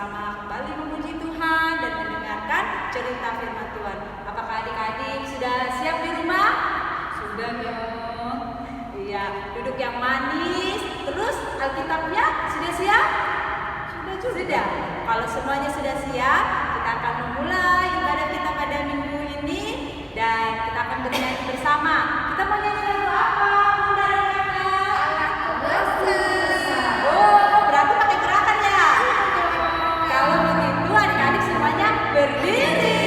bersama-sama kembali memuji Tuhan dan mendengarkan cerita firman Tuhan. Apakah adik-adik sudah siap di rumah? Sudah dong. Iya, duduk yang manis. Terus Alkitabnya sudah siap? Sudah juga. Sudah. Kalau semuanya sudah siap, kita akan memulai ibadah kita pada minggu ini dan kita akan bernyanyi bersama. Kita mau nyanyi lagu apa? Bunda dan Kakak? Oh, berarti pakai gerakan ya? Kalau begitu adik-adik semuanya berdiri.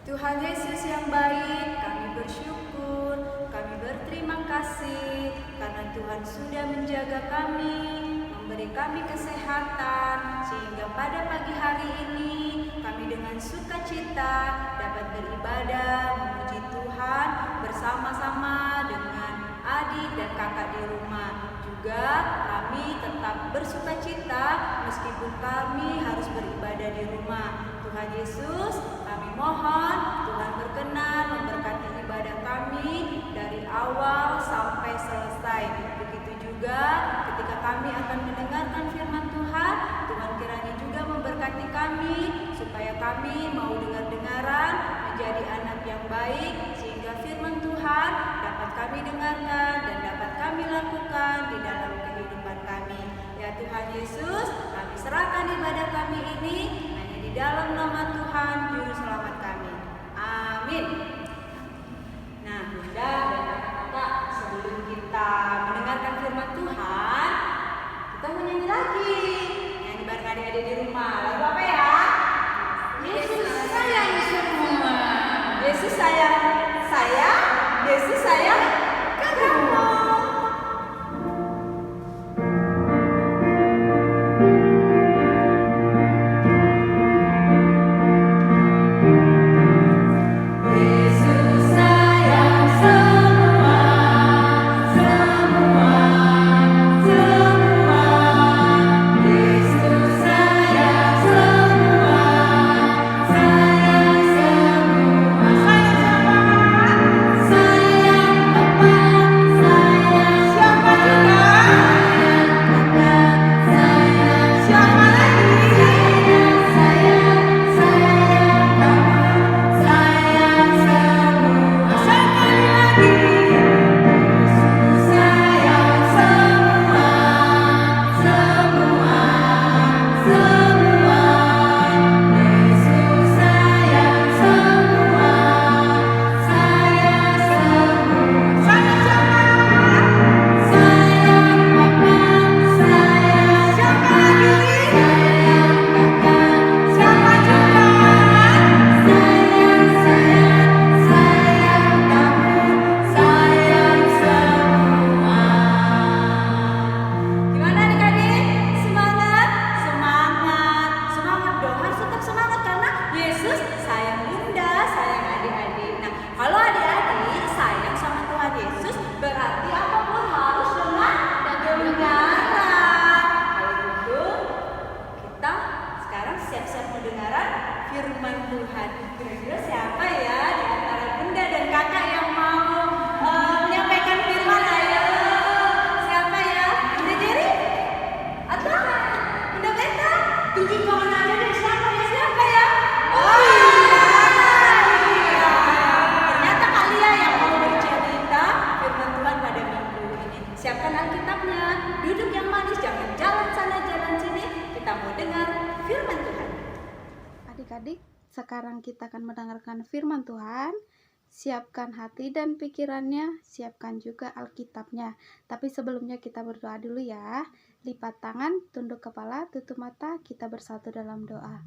Tuhan Yesus yang baik, kami bersyukur, kami berterima kasih karena Tuhan sudah menjaga kami, memberi kami kesehatan, sehingga pada pagi hari ini kami dengan sukacita dapat beribadah, memuji Tuhan bersama-sama dengan adik dan kakak di rumah. Juga kami tetap bersukacita meskipun kami harus beribadah di rumah. Tuhan Yesus, kami mohon Tuhan berkenan memberkati ibadah kami dari awal sampai selesai. Begitu juga ketika kami akan mendengarkan firman Tuhan, Tuhan kiranya juga memberkati kami supaya kami mau dengar-dengaran menjadi anak yang baik, sehingga firman Tuhan dapat kami dengarkan dan dapat kami lakukan di dalam kehidupan kami. Ya Tuhan Yesus, kami serahkan ibadah kami ini hanya di dalam nama Tuhan Juru Selamat kami. Amin. Nah, Bunda dan kakak-kakak, sebelum kita mendengarkan firman Tuhan, kita mau nyanyi lagi. Nyanyi bareng adik-adik di rumah. Lagu apa ya? Yesus sayang semua. Yesus sayang saya, Yesus sayang kamu. Yesus sayang semua. siap-siap mendengarkan firman Tuhan. Kira-kira siapa ya di antara bunda dan kakak yang mau menyampaikan firman? Ayo, siapa ya? Bunda Jerry? Atau Bunda Beta? Tunjuk tangan aja deh, siapa ya? Oh iya. Ternyata kalian yang mau bercerita firman Tuhan pada minggu ini. Siapkan Alkitabnya, duduk yang manis, jangan jalan sana jalan sini. Kita mau dengar firman Tuhan. Adik-adik, sekarang kita akan mendengarkan firman Tuhan. Siapkan hati dan pikirannya, siapkan juga Alkitabnya. Tapi sebelumnya kita berdoa dulu ya. Lipat tangan, tunduk kepala, tutup mata, kita bersatu dalam doa.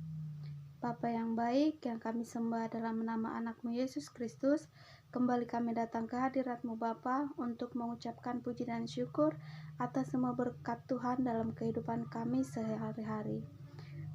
Bapa yang baik, yang kami sembah dalam nama anak-Mu Yesus Kristus, kembali kami datang ke hadirat-Mu Bapa untuk mengucapkan puji dan syukur atas semua berkat Tuhan dalam kehidupan kami sehari-hari.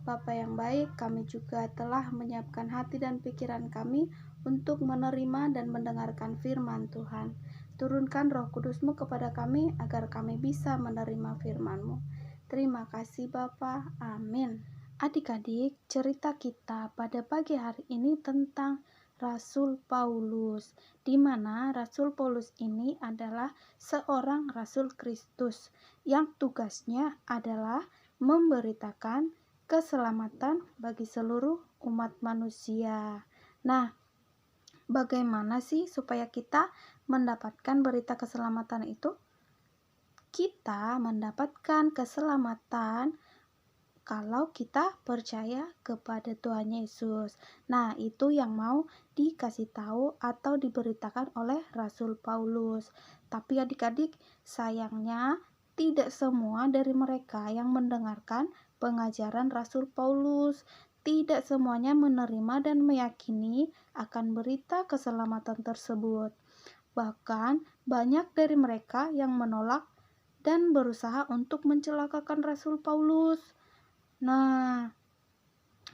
Bapa yang baik, kami juga telah menyiapkan hati dan pikiran kami untuk menerima dan mendengarkan firman Tuhan. Turunkan Roh Kudus-Mu kepada kami agar kami bisa menerima firman-Mu. Terima kasih Bapa. Amin. Adik-adik, cerita kita pada pagi hari ini tentang Rasul Paulus, di mana Rasul Paulus ini adalah seorang Rasul Kristus yang tugasnya adalah memberitakan keselamatan bagi seluruh umat manusia. Nah, bagaimana sih supaya kita mendapatkan berita keselamatan itu? Kita mendapatkan keselamatan kalau kita percaya kepada Tuhan Yesus. Nah, itu yang mau dikasih tahu atau diberitakan oleh Rasul Paulus. Tapi adik-adik, sayangnya tidak semua dari mereka yang mendengarkan pengajaran Rasul Paulus. Tidak semuanya menerima dan meyakini akan berita keselamatan tersebut. Bahkan banyak dari mereka yang menolak dan berusaha untuk mencelakakan Rasul Paulus. Nah,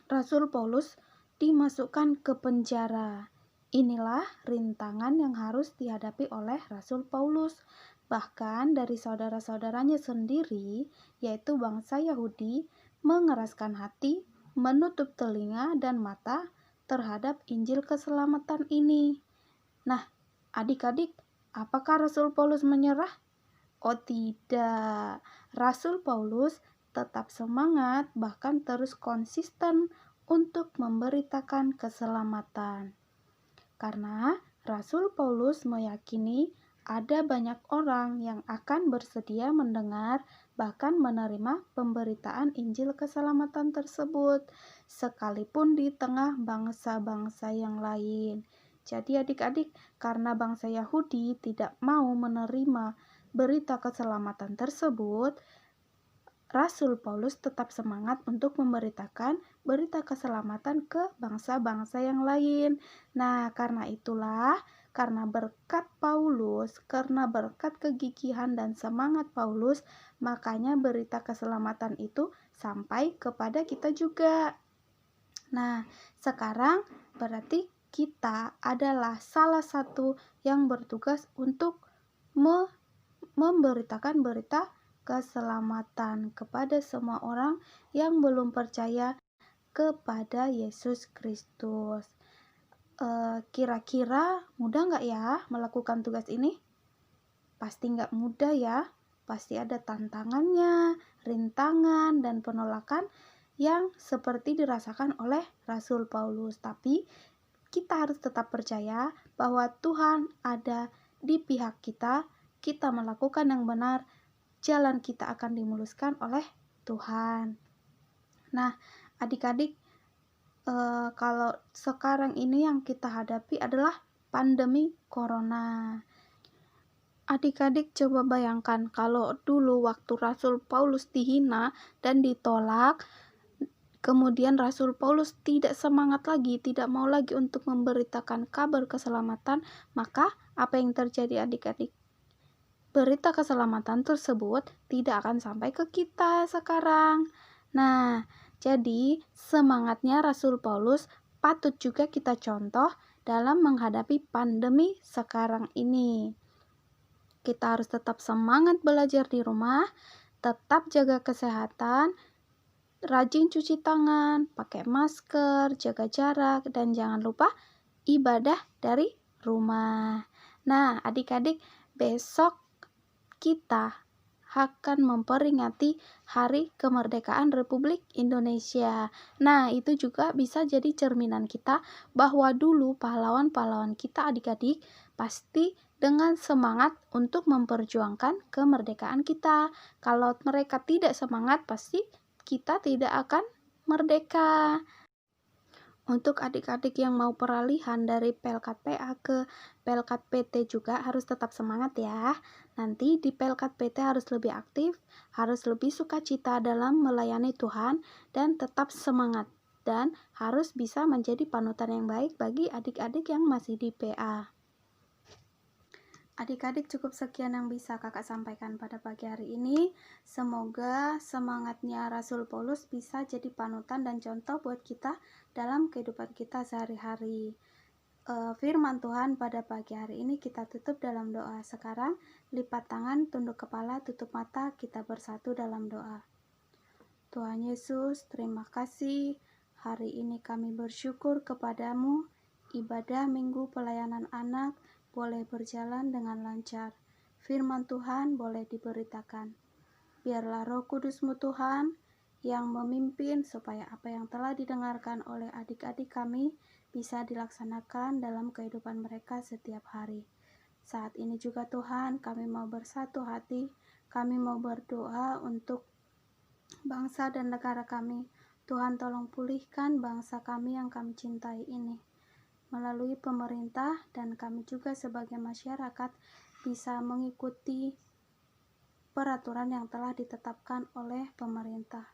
Rasul Paulus dimasukkan ke penjara. Inilah rintangan yang harus dihadapi oleh Rasul Paulus. Bahkan dari saudara-saudaranya sendiri, yaitu bangsa Yahudi, mengeraskan hati, menutup telinga dan mata terhadap Injil keselamatan ini. Nah, adik-adik, apakah Rasul Paulus menyerah? Oh tidak, Rasul Paulus tetap semangat, bahkan terus konsisten untuk memberitakan keselamatan. Karena Rasul Paulus meyakini ada banyak orang yang akan bersedia mendengar bahkan menerima pemberitaan Injil keselamatan tersebut, sekalipun di tengah bangsa-bangsa yang lain. Jadi adik-adik, karena bangsa Yahudi tidak mau menerima berita keselamatan tersebut, Rasul Paulus tetap semangat untuk memberitakan berita keselamatan ke bangsa-bangsa yang lain. Nah, karena itulah, karena berkat Paulus, karena berkat kegigihan dan semangat Paulus, makanya berita keselamatan itu sampai kepada kita juga. Nah, sekarang berarti kita adalah salah satu yang bertugas untuk memberitakan berita keselamatan kepada semua orang yang belum percaya kepada Yesus Kristus. Kira-kira mudah nggak ya melakukan tugas ini? Pasti nggak mudah ya. Pasti ada tantangannya, rintangan, dan penolakan yang seperti dirasakan oleh Rasul Paulus. Tapi kita harus tetap percaya bahwa Tuhan ada di pihak kita. Kita melakukan yang benar, jalan kita akan dimuluskan oleh Tuhan. Nah, adik-adik, kalau sekarang ini yang kita hadapi adalah pandemi corona. Adik-adik coba bayangkan kalau dulu waktu Rasul Paulus dihina dan ditolak, kemudian Rasul Paulus tidak semangat lagi, tidak mau lagi untuk memberitakan kabar keselamatan, maka apa yang terjadi adik-adik? Berita keselamatan tersebut tidak akan sampai ke kita sekarang. Nah, jadi semangatnya Rasul Paulus patut juga kita contoh dalam menghadapi pandemi sekarang ini. Kita harus tetap semangat belajar di rumah, tetap jaga kesehatan, rajin cuci tangan, pakai masker, jaga jarak, dan jangan lupa ibadah dari rumah. Nah, adik-adik, besok kita akan memperingati Hari Kemerdekaan Republik Indonesia. Nah, itu juga bisa jadi cerminan kita bahwa dulu pahlawan-pahlawan kita adik-adik pasti dengan semangat untuk memperjuangkan kemerdekaan kita. Kalau mereka tidak semangat, pasti kita tidak akan merdeka. Untuk adik-adik yang mau peralihan dari Pelkat PA ke Pelkat PT juga harus tetap semangat ya. Nanti di Pelkat PT harus lebih aktif, harus lebih sukacita dalam melayani Tuhan, dan tetap semangat. Dan harus bisa menjadi panutan yang baik bagi adik-adik yang masih di PA. Adik-adik, cukup sekian yang bisa kakak sampaikan pada pagi hari ini. Semoga semangatnya Rasul Paulus bisa jadi panutan dan contoh buat kita dalam kehidupan kita sehari-hari. Firman Tuhan pada pagi hari ini kita tutup dalam doa. Sekarang lipat tangan, tunduk kepala, tutup mata, kita bersatu dalam doa. Tuhan Yesus, terima kasih. Hari ini kami bersyukur kepadamu. Ibadah Minggu Pelayanan Anak boleh berjalan dengan lancar. Firman Tuhan boleh diberitakan. Biarlah Roh Kudus-Mu Tuhan yang memimpin supaya apa yang telah didengarkan oleh adik-adik kami bisa dilaksanakan dalam kehidupan mereka setiap hari. Saat ini juga Tuhan, kami mau bersatu hati, kami mau berdoa untuk bangsa dan negara kami. Tuhan, tolong pulihkan bangsa kami yang kami cintai ini melalui pemerintah, dan kami juga sebagai masyarakat bisa mengikuti peraturan yang telah ditetapkan oleh pemerintah.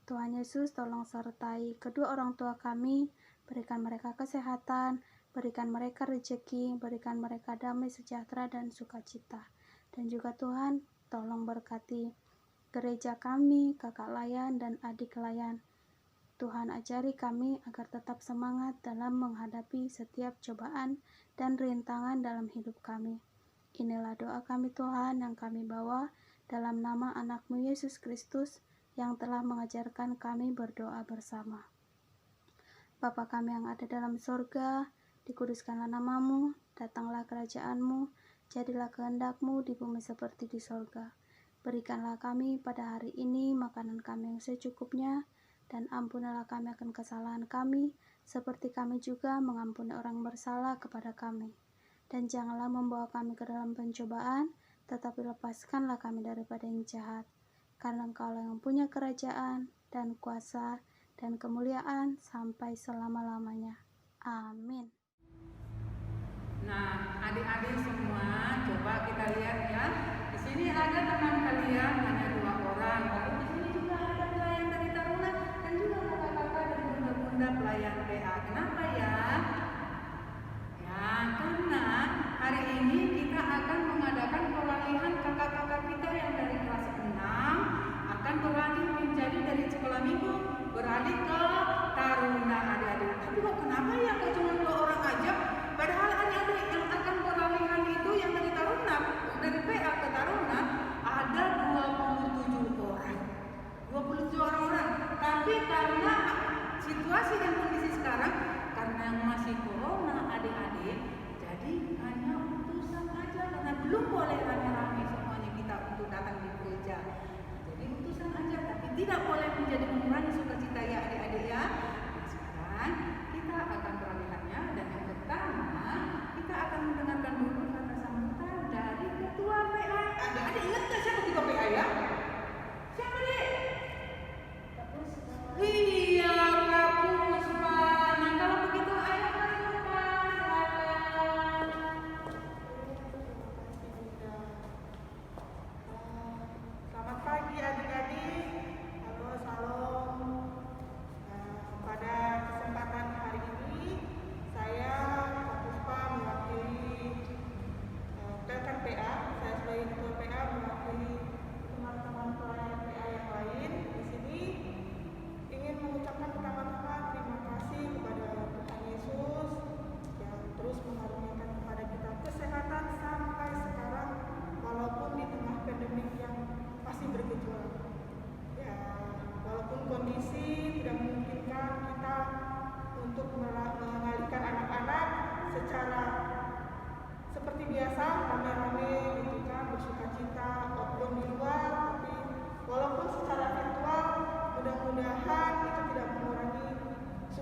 Tuhan Yesus, tolong sertai kedua orang tua kami, berikan mereka kesehatan, berikan mereka rezeki, berikan mereka damai sejahtera dan sukacita. Dan juga Tuhan, tolong berkati gereja kami, kakak layan dan adik layan. Tuhan, ajari kami agar tetap semangat dalam menghadapi setiap cobaan dan rintangan dalam hidup kami. Inilah doa kami Tuhan yang kami bawa dalam nama anak-Mu Yesus Kristus yang telah mengajarkan kami berdoa bersama. Bapa kami yang ada dalam sorga, dikuduskanlah nama-Mu, datanglah kerajaan-Mu, jadilah kehendak-Mu di bumi seperti di sorga. Berikanlah kami pada hari ini makanan kami yang secukupnya, dan ampunilah kami akan kesalahan kami, seperti kami juga mengampuni orang bersalah kepada kami. Dan janganlah membawa kami ke dalam pencobaan, tetapi lepaskanlah kami daripada yang jahat. Karena Engkaulah yang punya kerajaan, dan kuasa, dan kemuliaan sampai selama-lamanya. Amin. Nah, adik-adik semua, coba kita lihat ya. Di sini ada teman kalian hanya 2 orang. Lalu di sini juga ada pelayan dari Taruna dan juga kakak-kakak dari bunda-bunda pelayan PA. Kenapa ya? Ya, karena hari ini kita akan mengadakan peralihan kakak-kakak kita yang dari kelas 6 akan beralih menjadi dari sekolah minggu beralih ke Taruna, adik-adik. Tapi kok kenapa ya kok cuma 2 orang aja? Padahal adik-adik yang akan peralihan itu yang dari Taruna, dari PA ke Taruna ada 27 orang. 27 orang. Tapi karena situasi dan kondisi sekarang, karena masih corona adik-adik, jadi hanya utusan aja karena belum boleh rame-rame semuanya kita untuk datang di gereja. Jadi utusan aja, tapi tidak boleh menjadi mengurangi sukacita ya adik-adik ya. Nah, sekarang kita akan peralihannya, dan yang pertama kita akan mendengarkan dulu kata sambutan dari ketua PA. Adik-adik ingat nggak siapa ketua PA ya? Siapa deh? Iya, Kak Puspa. Nah, kalau begitu ayo Kak Puspa, silakan. Selamat pagi adik-adik. Halo, salam.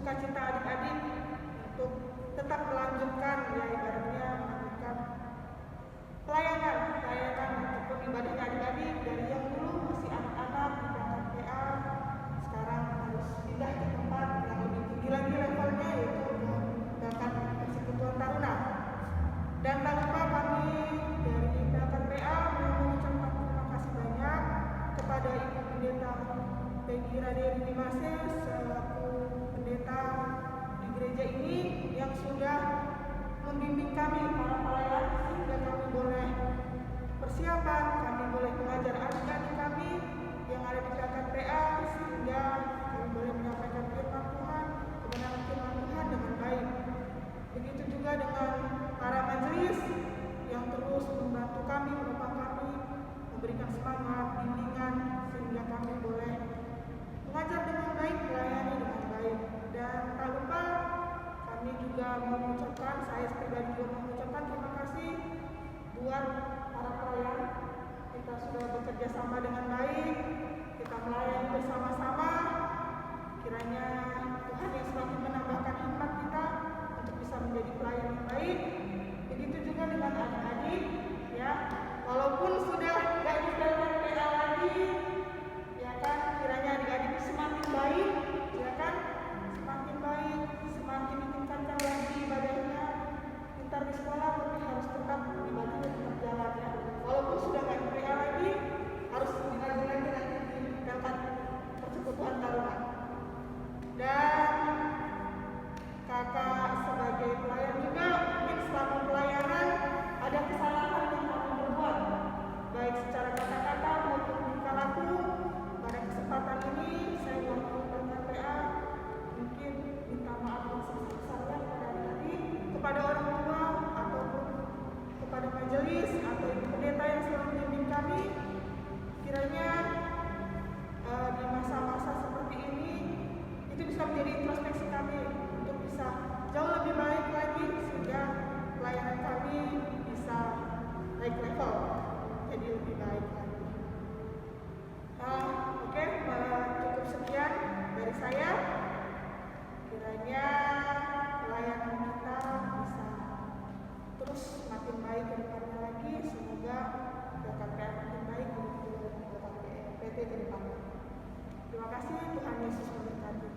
sukacita adik-adik untuk tetap melanjutkan ya ibaratnya melakukan pelayanan ataupun ibadah adik-adik dari yang dulu masih anak-anak di berangkat PA, sekarang harus pindah ke tempat yang lebih tinggi lagi levelnya, yaitu berangkat persekutuan taruna. Dan tak lupa kami dari berangkat PA mengucapkan terima kasih banyak kepada Ibu Pendeta Peggy Raden Dimase selaku pendeta di gereja ini yang sudah membimbing kami para pelayan sehingga kami boleh persiapan, kami boleh mengajar adik-adik kami yang ada di berangkat PA sehingga kami boleh menyampaikan firman Tuhan, kebenaran firman Tuhan dengan baik. Begitu juga dengan para majelis yang terus membantu kami, menopang kami, memberikan semangat, bimbingan sehingga kami boleh mengajar dengan baik, melayani dengan baik. Dan tak lupa kami juga mengucapkan, saya pribadi juga mengucapkan terima kasih buat para pelayan. Kita sudah bekerja sama dengan baik, kita melayani bersama-sama. Kiranya Tuhan yang semakin menambahkan hikmat kita untuk bisa menjadi pelayan yang baik. Begitu juga dengan adik-adik, ya, walaupun sudah gak di dalam PA lagi, ya kan, kiranya adik-adik semakin baik, ya kan, semakin baik, semakin ditingkatkan lagi ibadahnya. Pintar di sekolah tapi harus tetap ibadahnya tetap jalan, ya. Walaupun sudah gak di PA lagi, harus rajin lagi nanti di berangkat persekutuan taruna. Dan kakak sebagai pelayan juga mungkin selama pelayanan ada kesalahan yang kamu berbuat, baik secara kata-kata maupun tingkah laku. Pada kesempatan ini saya waktu berangkat PA mungkin minta maaf yang sebesar-besarnya kepada adik-adik, kepada orang tua ataupun kepada majelis atau ibu pendeta yang selalu membimbing kami. Kiranya di masa-masa seperti ini itu bisa menjadi introspeksi kami untuk bisa jauh lebih baik lagi sehingga pelayanan kami bisa naik level jadi lebih baik lagi. Oke, cukup sekian dari saya. Kiranya pelayanan kita bisa terus makin baik ke depannya lagi. Semoga PKPR makin baik untuk PT ke depannya. Terima kasih, Tuhan Yesus memberkati.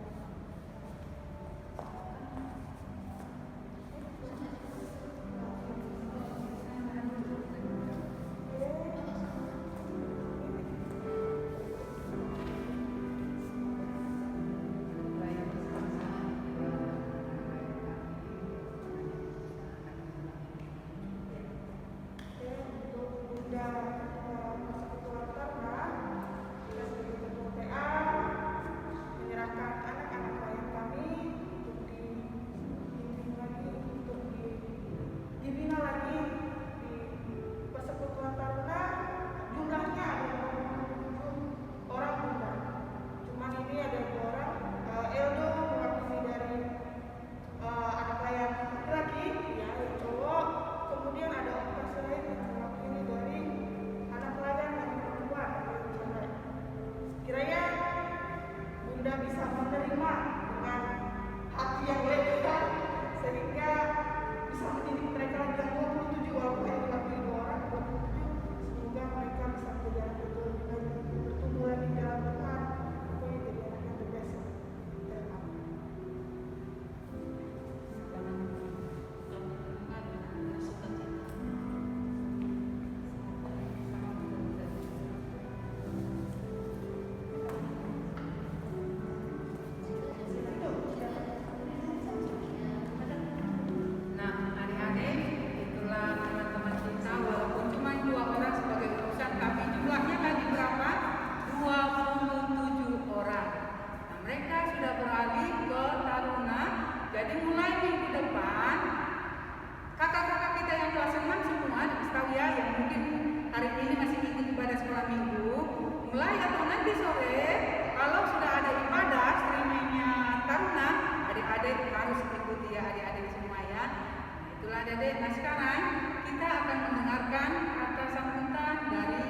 Nah sekarang kita akan mendengarkan kata sambutan dari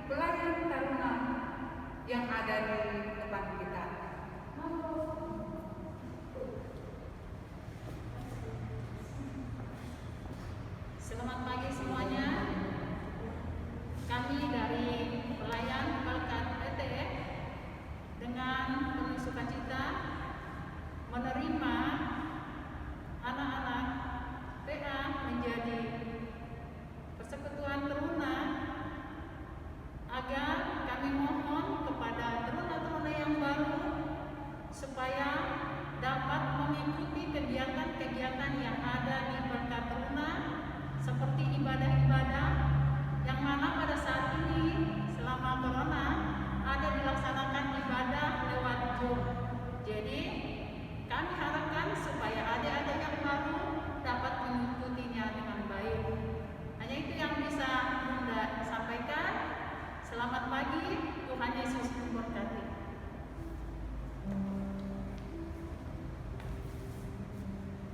pelayan taruna yang ada di depan kita. mengikuti kegiatan-kegiatan yang ada di Berkat Teruna seperti ibadah-ibadah yang mana pada saat ini selama corona ada dilaksanakan ibadah lewat Zoom. Jadi kami harapkan supaya adik-adik yang baru dapat mengikutinya dengan baik. Hanya itu yang bisa Bunda sampaikan. Selamat pagi, Tuhan Yesus memberkati.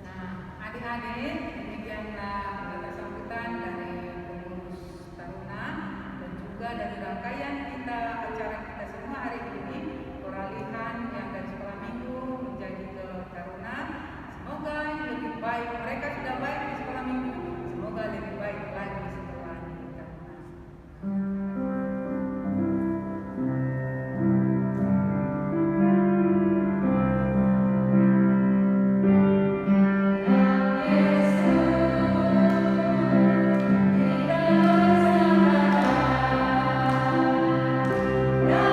Nah, adik-adik, demikianlah kata sambutan dari pengurus Taruna dan juga dari rangkaian acara kita semua hari ini, peralihan yang dari sekolah minggu menjadi ke Taruna. Semoga lebih baik, mereka sudah baik di sekolah minggu, semoga lebih baik lagi setelah di Taruna. Nah,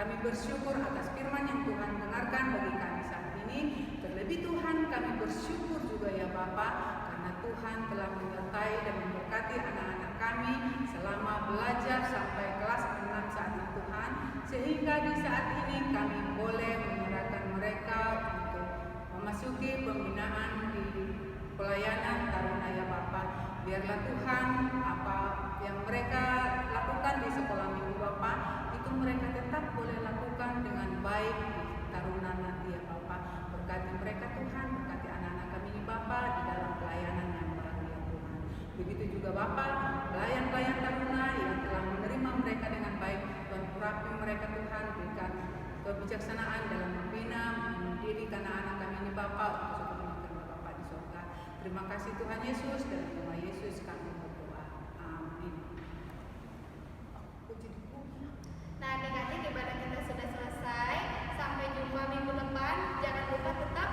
kami bersyukur atas firman yang Tuhan dengarkan bagi kami saat ini. Terlebih Tuhan, kami bersyukur juga ya Bapa, karena Tuhan telah menyertai dan memberkati anak-anak kami selama belajar sampai kelas 6 saat ini Tuhan, sehingga di saat ini kami boleh menyerahkan mereka untuk memasuki pembinaan di pelayanan Taruna ya Bapa. Biarlah Tuhan, apa yang mereka lakukan di sekolah minggu Bapa, itu mereka tetap boleh lakukan dengan baik di Taruna nanti ya Bapa. Berkati mereka Tuhan, berkati anak-anak kami ini Bapa di dalam pelayanan yang baru ya Tuhan. Begitu juga Bapa, pelayan-pelayan Taruna yang telah menerima mereka dengan baik, Tuhan urapi mereka Tuhan, berikan kebijaksanaan dalam membina, mendidik anak-anak kami ini Bapa untuk seperti terima Bapa di surga. Terima kasih Tuhan Yesus, dan nama Yesus kami berdoa. Amin. Nah, adik-adik, ibadah kita sudah selesai. Sampai jumpa minggu depan. Jangan lupa tetap